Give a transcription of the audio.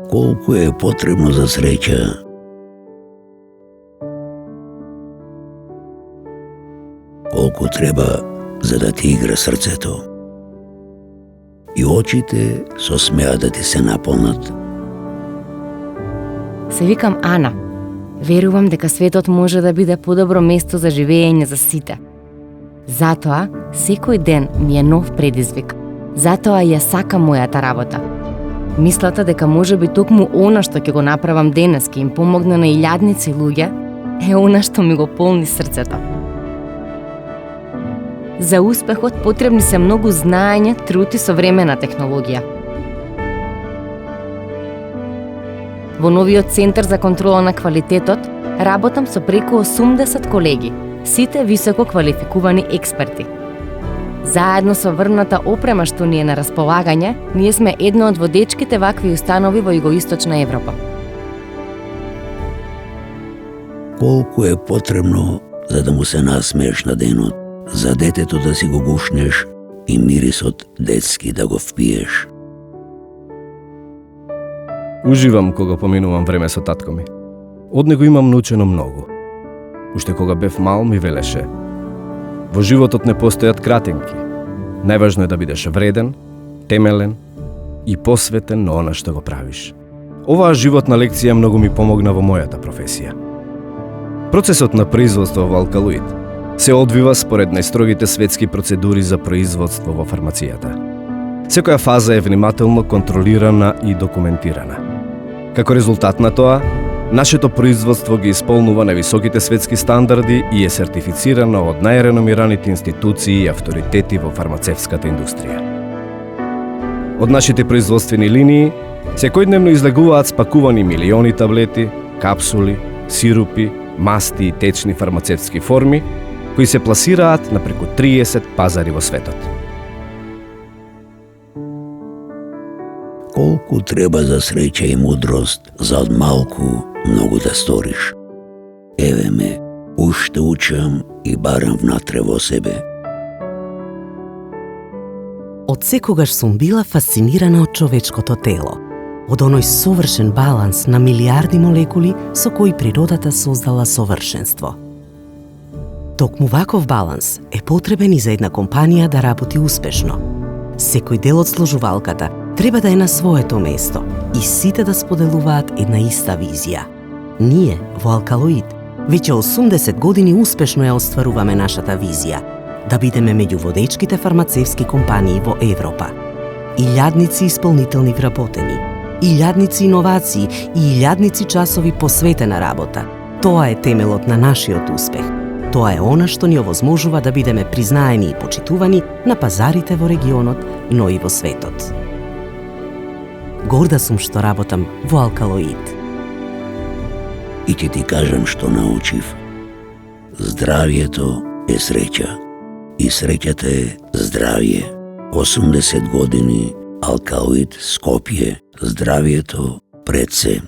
Колку е потребно за среќа? Колку треба за да ти игра срцето? И очите со смеа да ти се наполнат? Се викам Ана. Верувам дека светот може да биде подобро место за живење за сите. Затоа, секој ден ми е нов предизвик. Затоа ја сакам мојата работа. Мислата дека може би токму она што ќе го направам денес ќе им помогне на илјадници луѓе, е она што ми го полни срцето. За успехот потребни се многу знаење, труд и современа технологија. Во новиот Центар за контрола на квалитетот работам со преку 80 колеги, сите високо квалификувани експерти. Заедно со врната опрема што ни е на располагање, ние сме една од водечките вакви установи во Југоисточна Европа. Колку е потребно за да му се насмееш на денот, за детето да си го гушнеш и мирисот детски да го впиеш? Уживам кога поминувам време со татко ми. Од него имам научено многу. Уште кога бев мал ми велеше: во животот не постојат кратенки. Најважно е да бидеш вреден, темелен и посветен на она што го правиш. Оваа животна лекција многу ми помогна во мојата професија. Процесот на производство во Алкалоид се одвива според најстрогите светски процедури за производство во фармацијата. Секоја фаза е внимателно контролирана и документирана. Како резултат на тоа, нашето производство ги исполнува највисоките светски стандарди и е сертифицирано од најреномираните институции и авторитети во фармацевската индустрија. Од нашите производствени линии секојдневно излегуваат спакувани милиони таблети, капсули, сирупи, масти и течни фармацевски форми, кои се пласираат на преку 30 пазари во светот. Колку треба за среќа и мудрост за од малку многу да сториш? Еве ме, уште учам и барам внатре во себе. Од секогаш сум била фасцинирана од човечкото тело, од оној совршен баланс на милиарди молекули со кои природата создала совршенство. Токму ваков баланс е потребен и за една компанија да работи успешно. Секој дел од сложувалката треба да е на своето место и сите да споделуваат една иста визија. Ние, во Алкалоид, веќе 80 години успешно ја остваруваме нашата визија, да бидеме меѓу водечките фармацевски компании во Европа. Илјадници исполнителни вработени, илјадници иновации и илјадници часови посветена работа. Тоа е темелот на нашиот успех. Тоа е она што ни овозможува да бидеме признаени и почитувани на пазарите во регионот, но и во светот. Горда сум што работам во Алкалоид. И ќе ти кажам што научив. Здравјето е среќа. И среќата е здравје. 80 години Алкалоид Скопје. Здравјето пред се.